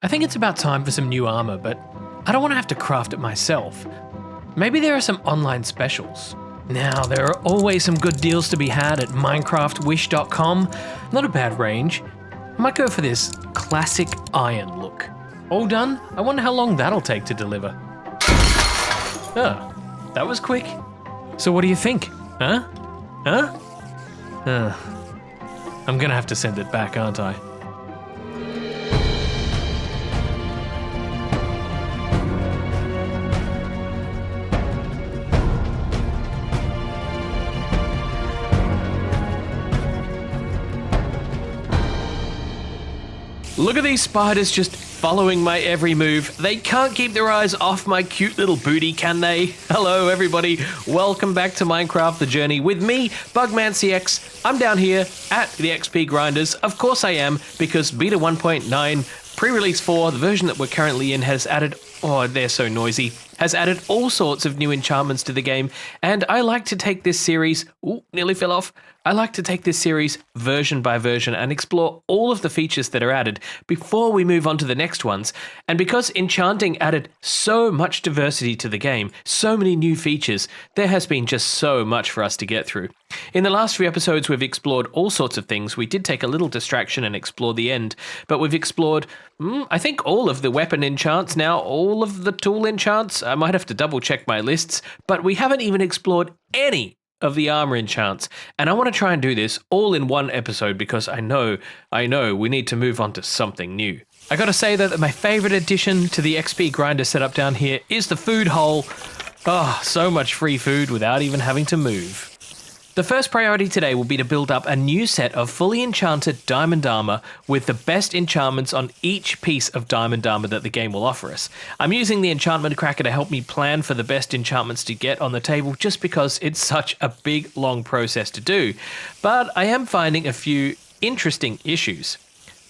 I think it's about time for some new armor, but I don't want to have to craft it myself. Maybe there are some online specials. Now, there are always some good deals to be had at minecraftwish.com. Not a bad range. I might go for this classic iron look. All done? I wonder how long that'll take to deliver. Oh, that was quick. So what do you think? Huh? I'm gonna have to send it back, aren't I? Look at these spiders just following my every move. They can't keep their eyes off my cute little booty, can they? Hello everybody, welcome back to Minecraft The Journey with me, BugmanCX. I'm down here at the XP Grinders. Of course I am, because Beta 1.9 pre-release 4, the version that we're currently in, has added, oh they're so noisy, has added all sorts of new enchantments to the game, and I like to take this series, nearly fell off, I like to take this series version by version and explore all of the features that are added before we move on to the next ones. And because enchanting added so much diversity to the game, so many new features, there has been just so much for us to get through. In the last few episodes, we've explored all sorts of things. We did take a little distraction and explore the end, but we've explored, I think, all of the weapon enchants now, all of the tool enchants. I might have to double check my lists, but we haven't even explored any of the armor enchants, and I want to try and do this all in one episode because I know we need to move on to something new. I gotta say that my favorite addition to the XP grinder setup down here is the food hole. Oh, so much free food without even having to move. The first priority today will be to build up a new set of fully enchanted diamond armor with the best enchantments on each piece of diamond armor that the game will offer us. I'm using the enchantment cracker to help me plan for the best enchantments to get on the table just because it's such a big, long process to do. But I am finding a few interesting issues.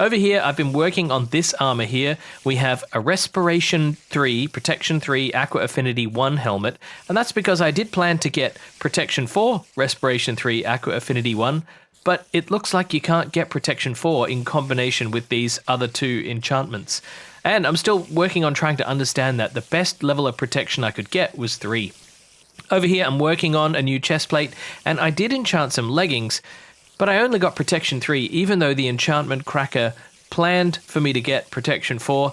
Over here, I've been working on this armor here. We have a Respiration 3, Protection 3, Aqua Affinity 1 helmet, and that's because I did plan to get Protection 4, Respiration 3, Aqua Affinity 1, but it looks like you can't get Protection 4 in combination with these other two enchantments. And I'm still working on trying to understand that. The best level of protection I could get was 3. Over here, I'm working on a new chest plate, and I did enchant some leggings, but I only got Protection 3, even though the enchantment cracker planned for me to get Protection 4.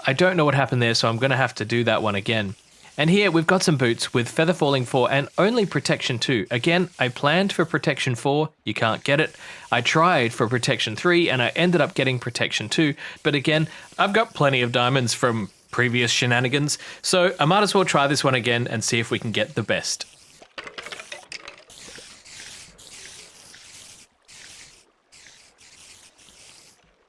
I don't know what happened there, so I'm going to have to do that one again. And here we've got some boots with Feather Falling 4 and only Protection 2. Again, I planned for Protection 4, you can't get it. I tried for Protection 3 and I ended up getting Protection 2, but again, I've got plenty of diamonds from previous shenanigans, so I might as well try this one again and see if we can get the best.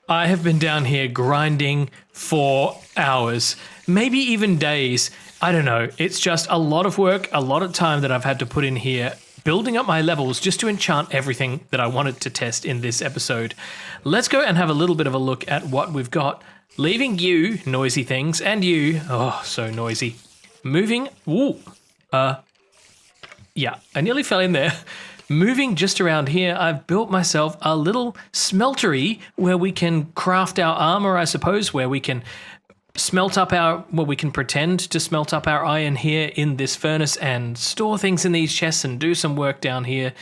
I have been down here grinding for hours, maybe even days. I don't know. It's just a lot of work, a lot of time that I've had to put in here, building up my levels just to enchant everything that I wanted to test in this episode. Let's go and have a little bit of a look at what we've got. Leaving you, noisy things, and you, oh, so noisy. Moving, yeah, I nearly fell in there. Moving just around here, I've built myself a little smeltery where we can craft our armor, I suppose, where we can we can pretend to smelt up our iron here in this furnace and store things in these chests and do some work down here.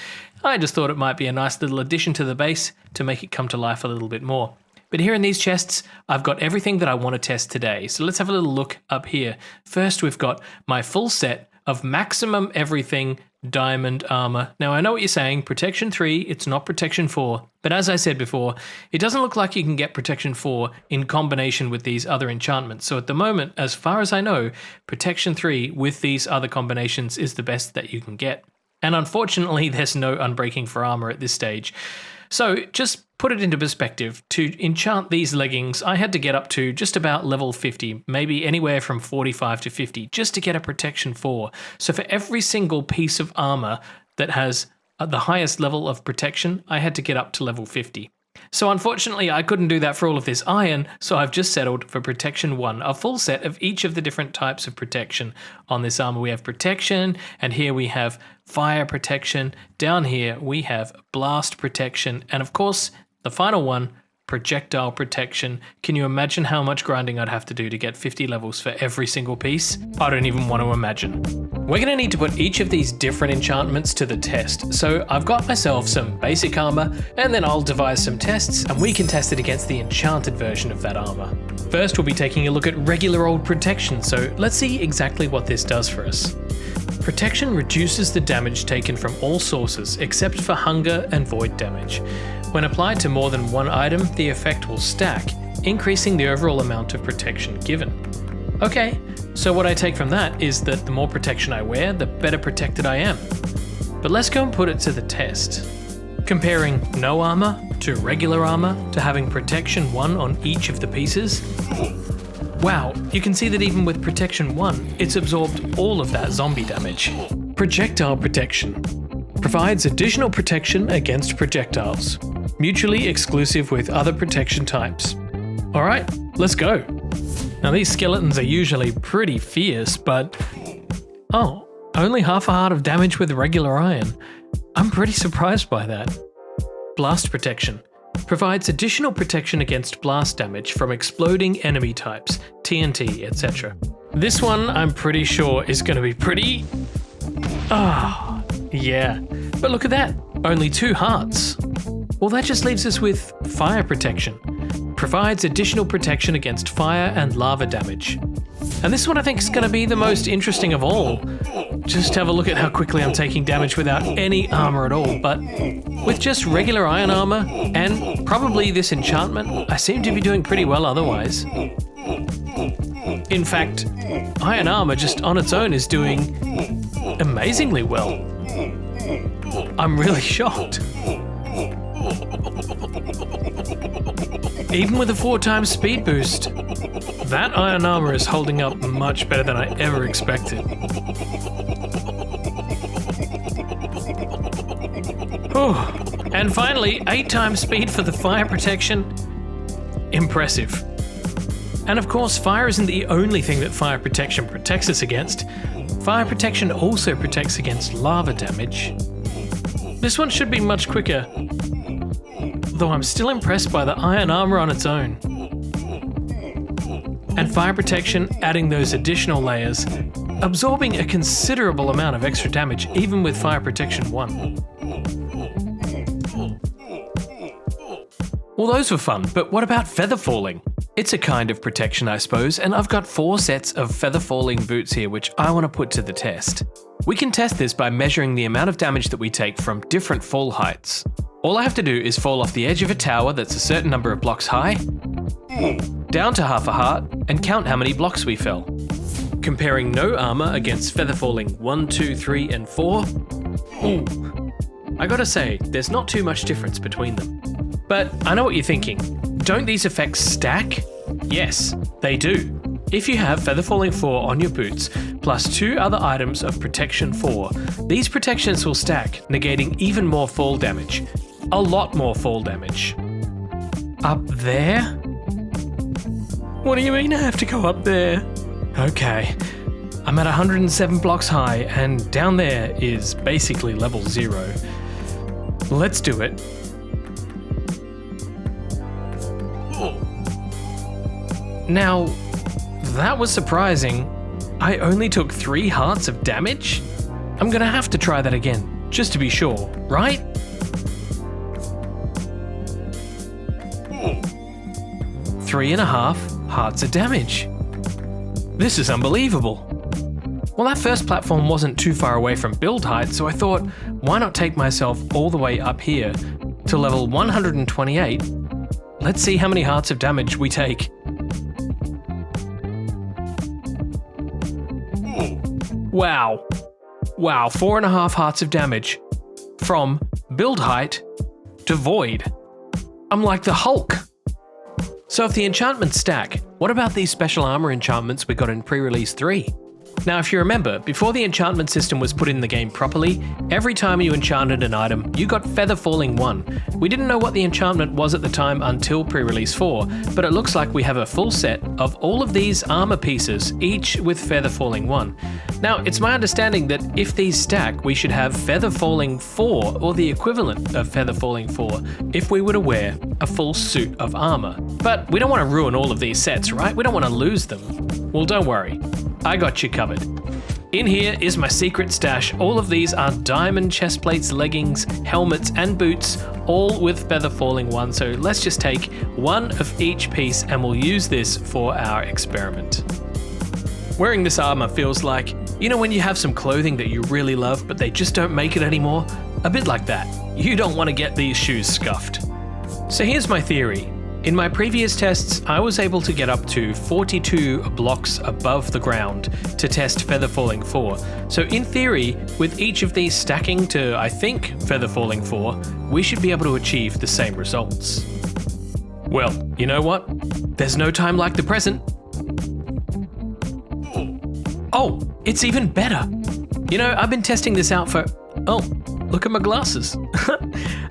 I just thought it might be a nice little addition to the base to make it come to life a little bit more. But here in these chests, I've got everything that I want to test today. So let's have a little look up here. First, we've got my full set of maximum everything diamond armor. Now I know what you're saying, Protection 3, it's not Protection 4, but as I said before, it doesn't look like you can get Protection 4 in combination with these other enchantments. So at the moment, as far as I know, Protection 3 with these other combinations is the best that you can get. And unfortunately, there's no unbreaking for armor at this stage. So just put it into perspective, to enchant these leggings, I had to get up to just about level 50, maybe anywhere from 45 to 50, just to get a Protection 4. So for every single piece of armor that has the highest level of protection, I had to get up to level 50. So unfortunately, I couldn't do that for all of this iron, so I've just settled for Protection 1, a full set of each of the different types of protection on this armor. We have protection, and here we have fire protection. Down here, we have blast protection, and of course, the final one, projectile protection. Can you imagine how much grinding I'd have to do to get 50 levels for every single piece? I don't even want to imagine. We're going to need to put each of these different enchantments to the test. So I've got myself some basic armor, and then I'll devise some tests, and we can test it against the enchanted version of that armor. First, we'll be taking a look at regular old protection, so let's see exactly what this does for us. Protection reduces the damage taken from all sources except for hunger and void damage. When applied to more than one item, the effect will stack, increasing the overall amount of protection given. Okay, so what I take from that is that the more protection I wear, the better protected I am. But let's go and put it to the test. Comparing no armor to regular armor to having protection 1 on each of the pieces. Wow, you can see that even with protection 1, it's absorbed all of that zombie damage. Projectile protection provides additional protection against projectiles, mutually exclusive with other protection types. Alright, let's go. Now these skeletons are usually pretty fierce, but oh, only half a heart of damage with regular iron. I'm pretty surprised by that. Blast protection provides additional protection against blast damage from exploding enemy types, TNT, etc. This one I'm pretty sure is going to be pretty... yeah. But look at that, only 2 hearts. Well, that just leaves us with fire protection. Provides additional protection against fire and lava damage. And this one I think is going to be the most interesting of all. Just have a look at how quickly I'm taking damage without any armor at all, but with just regular iron armor and probably this enchantment, I seem to be doing pretty well otherwise. In fact, iron armor just on its own is doing amazingly well. I'm really shocked. Even with a 4x speed boost, that iron armor is holding up much better than I ever expected. And finally, 8x speed for the fire protection. Impressive. And of course, fire isn't the only thing that fire protection protects us against. Fire protection also protects against lava damage. This one should be much quicker, though I'm still impressed by the iron armor on its own. And fire protection adding those additional layers, absorbing a considerable amount of extra damage even with fire protection 1. Well, those were fun, but what about feather falling? It's a kind of protection, I suppose, and I've got 4 sets of feather falling boots here which I want to put to the test. We can test this by measuring the amount of damage that we take from different fall heights. All I have to do is fall off the edge of a tower that's a certain number of blocks high, down to half a heart, and count how many blocks we fell. Comparing no armor against feather falling 1, 2, 3, and 4. I gotta say, there's not too much difference between them. But I know what you're thinking. Don't these effects stack? Yes, they do. If you have feather falling 4 on your boots, plus 2 other items of protection 4, these protections will stack, negating even more fall damage. A lot more fall damage. Up there? What do you mean I have to go up there? Okay, I'm at 107 blocks high, and down there is basically level 0. Let's do it. Now, that was surprising. I only took 3 hearts of damage? I'm gonna have to try that again, just to be sure, right? Three and a half hearts of damage. This is unbelievable. Well, that first platform wasn't too far away from build height, so I thought, why not take myself all the way up here to level 128? Let's see how many hearts of damage we take. Wow. Wow, 4.5 hearts of damage. From build height to void. I'm like the Hulk. So if the enchantments stack, what about these special armor enchantments we got in pre-release 3? Now if you remember, before the enchantment system was put in the game properly, every time you enchanted an item, you got Feather Falling 1. We didn't know what the enchantment was at the time until pre-release 4, but it looks like we have a full set of all of these armor pieces, each with Feather Falling 1. Now it's my understanding that if these stack, we should have Feather Falling 4, or the equivalent of Feather Falling 4, if we were to wear a full suit of armor. But we don't want to ruin all of these sets, right? We don't want to lose them. Well, don't worry. I got you covered. In here is my secret stash. All of these are diamond chest plates, leggings, helmets, and boots, all with feather falling 1. So let's just take one of each piece and we'll use this for our experiment. Wearing this armor feels like, you know when you have some clothing that you really love but they just don't make it anymore? A bit like that. You don't want to get these shoes scuffed. So here's my theory. In my previous tests, I was able to get up to 42 blocks above the ground to test Feather Falling 4. So in theory, with each of these stacking to, I think, Feather Falling 4, we should be able to achieve the same results. Well, you know what? There's no time like the present. Oh, it's even better. You know, I've been testing this out for... Oh, look at my glasses.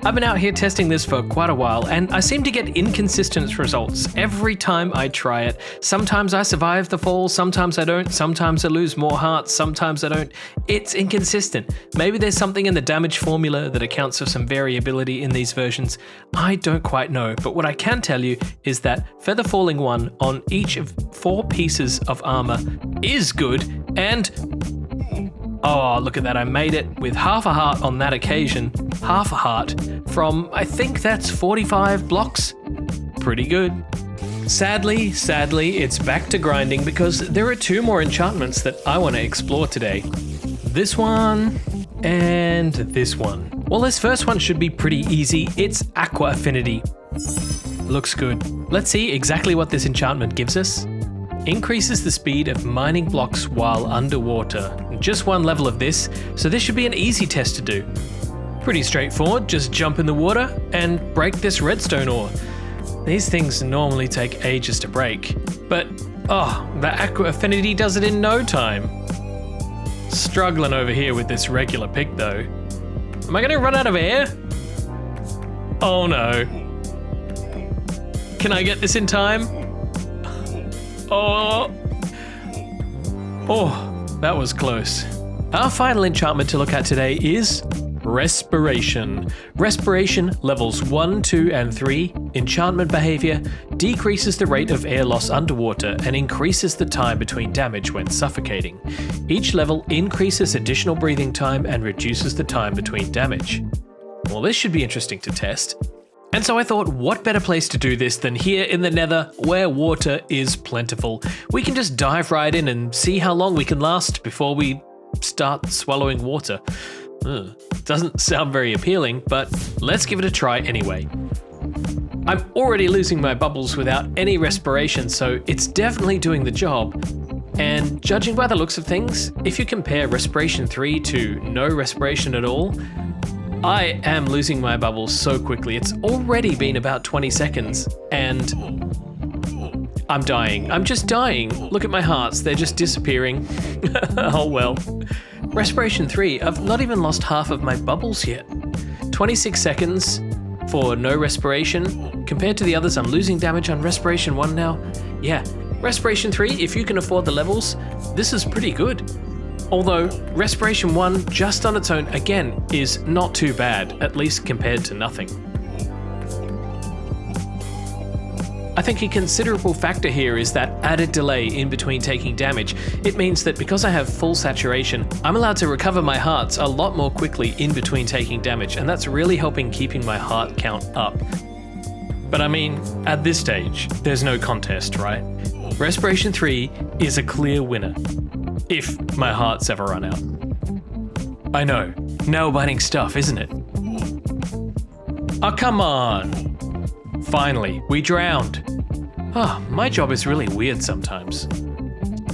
I've been out here testing this for quite a while and I seem to get inconsistent results every time I try it. Sometimes I survive the fall, sometimes I don't, sometimes I lose more hearts, sometimes I don't. It's inconsistent. Maybe there's something in the damage formula that accounts for some variability in these versions. I don't quite know, but what I can tell you is that Feather Falling 1 on each of 4 pieces of armor is good and... Oh, look at that, I made it with half a heart on that occasion. Half a heart from, I think that's 45 blocks. Pretty good. Sadly, it's back to grinding because there are 2 more enchantments that I want to explore today. This one and this one. Well, this first one should be pretty easy. It's Aqua Affinity. Looks good. Let's see exactly what this enchantment gives us. Increases the speed of mining blocks while underwater. Just 1 level of this, so this should be an easy test to do. Pretty straightforward, just jump in the water and break this redstone ore. These things normally take ages to break, but oh, the Aqua Affinity does it in no time. Struggling over here with this regular pick though. Am I gonna run out of air? Oh no. Can I get this in time? Oh, that was close. Our final enchantment to look at today is Respiration. Respiration levels 1, 2, and 3. Enchantment behavior decreases the rate of air loss underwater and increases the time between damage when suffocating. Each level increases additional breathing time and reduces the time between damage. Well, this should be interesting to test. And so I thought, what better place to do this than here in the Nether, where water is plentiful. We can just dive right in and see how long we can last before we start swallowing water. Doesn't sound very appealing, but let's give it a try anyway. I'm already losing my bubbles without any respiration, so it's definitely doing the job. And judging by the looks of things, if you compare Respiration 3 to no respiration at all, I am losing my bubbles so quickly. It's already been about 20 seconds and I'm dying. I'm just dying. Look at my hearts. They're just disappearing. Oh well. Respiration 3, I've not even lost half of my bubbles yet. 26 seconds for no respiration. Compared to the others, I'm losing damage on Respiration 1 now. Yeah, Respiration 3, if you can afford the levels, this is pretty good. Although Respiration 1 just on its own, again, is not too bad, at least compared to nothing. I think a considerable factor here is that added delay in between taking damage. It means that because I have full saturation, I'm allowed to recover my hearts a lot more quickly in between taking damage, and that's really helping keeping my heart count up. But I mean, at this stage, there's no contest, right? Respiration 3 is a clear winner. If my hearts ever run out. I know, nail-biting stuff, isn't it? Oh, come on! Finally, we drowned. My job is really weird sometimes.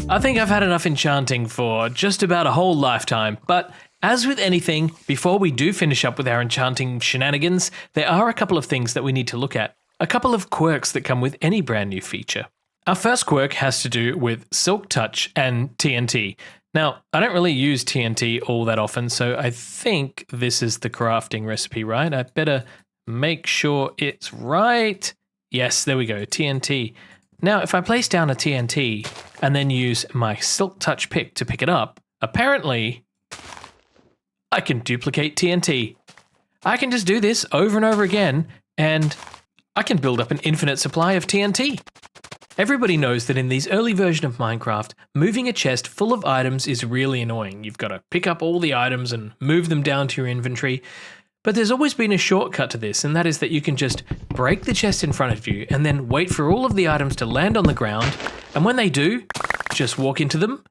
I think I've had enough enchanting for just about a whole lifetime, but as with anything, before we do finish up with our enchanting shenanigans, there are a couple of things that we need to look at. A couple of quirks that come with any brand new feature. Our first quirk has to do with Silk Touch and TNT. Now, I don't really use TNT all that often, so I think this is the crafting recipe, right? I better make sure it's right. Yes, there we go, TNT. Now, if I place down a TNT and then use my Silk Touch pick to pick it up, apparently I can duplicate TNT. I can just do this over and over again, and I can build up an infinite supply of TNT. Everybody knows that in these early versions of Minecraft, moving a chest full of items is really annoying. You've got to pick up all the items and move them down to your inventory. But there's always been a shortcut to this, and that is that you can just break the chest in front of you and then wait for all of the items to land on the ground, and when they do, just walk into them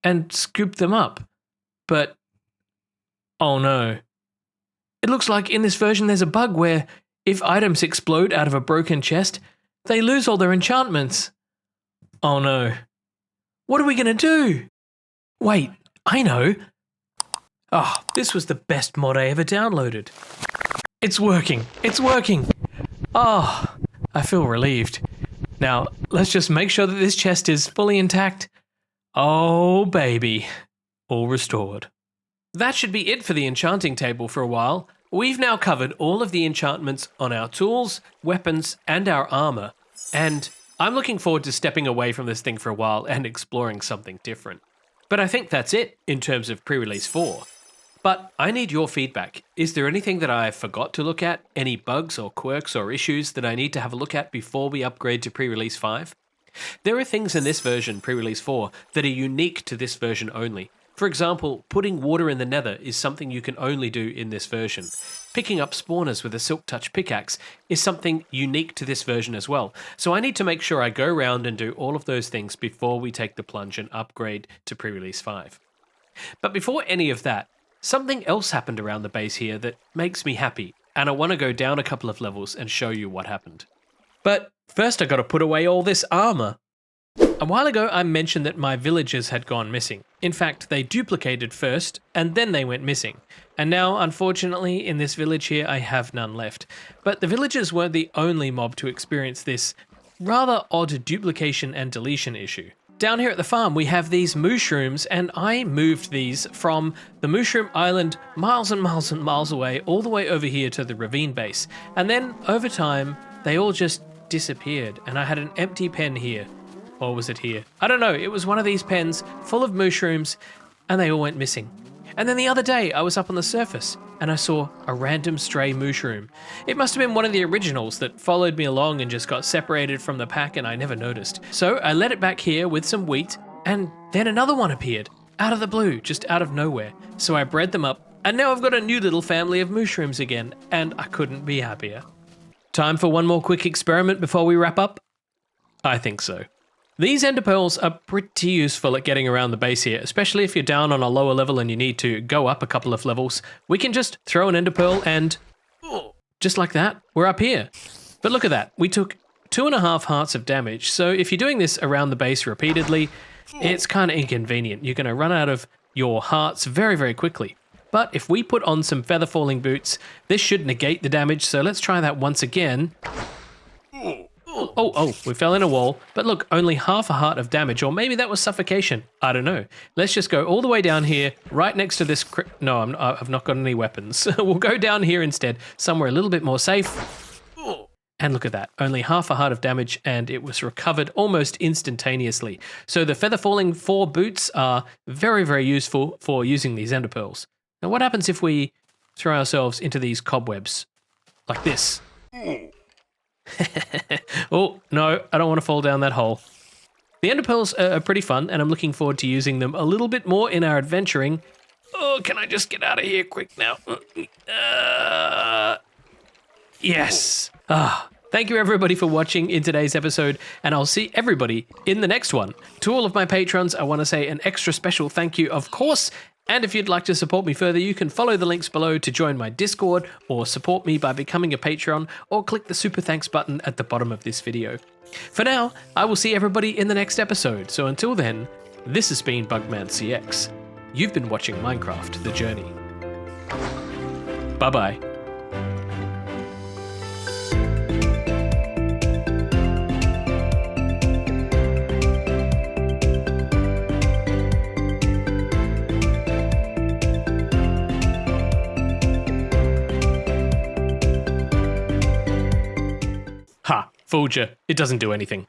and scoop them up. But, oh no. It looks like in this version there's a bug where if items explode out of a broken chest, they lose all their enchantments. Oh no. What are we going to do? Wait, I know. Oh, this was the best mod I ever downloaded. It's working. It's working. Oh, I feel relieved. Now, let's just make sure that this chest is fully intact. Oh, baby. All restored. That should be it for the enchanting table for a while. We've now covered all of the enchantments on our tools, weapons, and our armor, and I'm looking forward to stepping away from this thing for a while and exploring something different. But I think that's it in terms of pre-release 4. But I need your feedback. Is there anything that I forgot to look at? Any bugs or quirks or issues that I need to have a look at before we upgrade to pre-release 5? There are things in this version, pre-release 4, that are unique to this version only. For example, putting water in the nether is something you can only do in this version. Picking up spawners with a silk touch pickaxe is something unique to this version as well. So I need to make sure I go around and do all of those things before we take the plunge and upgrade to pre-release 5. But before any of that, something else happened around the base here that makes me happy, and I want to go down a couple of levels and show you what happened. But first I got to put away all this armor. A while ago I mentioned that my villagers had gone missing. In fact, they duplicated first, and then they went missing. And now, unfortunately, in this village here I have none left. But the villagers weren't the only mob to experience this rather odd duplication and deletion issue. Down here at the farm we have these mushrooms, and I moved these from the mushroom island miles and miles and miles away all the way over here to the ravine base. And then, over time, they all just disappeared, and I had an empty pen here. Or was it here? I don't know, it was one of these pens full of mushrooms, and they all went missing. And then the other day I was up on the surface and I saw a random stray mushroom. It must have been one of the originals that followed me along and just got separated from the pack and I never noticed. So I let it back here with some wheat, and then another one appeared, out of the blue, just out of nowhere. So I bred them up, and now I've got a new little family of mushrooms again, and I couldn't be happier. Time for one more quick experiment before we wrap up? I think so. These ender pearls are pretty useful at getting around the base here, especially if you're down on a lower level and you need to go up a couple of levels. We can just throw an ender pearl and, just like that, we're up here. But look at that, we took 2.5 hearts of damage, so if you're doing this around the base repeatedly, it's kind of inconvenient. You're going to run out of your hearts very, very quickly. But if we put on some feather falling boots, this should negate the damage, so let's try that once again. Oh, we fell in a wall, but look, only half a heart of damage, or maybe that was suffocation. I don't know. Let's just go all the way down here, right next to this no, I've not got any weapons. We'll go down here instead, somewhere a little bit more safe. And look at that, only half a heart of damage, and it was recovered almost instantaneously. So the feather falling 4 boots are very, very useful for using these ender pearls. Now what happens if we throw ourselves into these cobwebs, like this? Oh, no, I don't want to fall down that hole. The ender pearls are pretty fun, and I'm looking forward to using them a little bit more in our adventuring. Oh, can I just get out of here quick now? Yes. Thank you everybody for watching in today's episode, and I'll see everybody in the next one. To all of my patrons, I want to say an extra special thank you, of course. And if you'd like to support me further, you can follow the links below to join my Discord, or support me by becoming a Patreon, or click the super thanks button at the bottom of this video. For now, I will see everybody in the next episode, so until then, this has been BugmanCX. You've been watching Minecraft The Journey. Bye-bye. Ha, fooled ya. It doesn't do anything.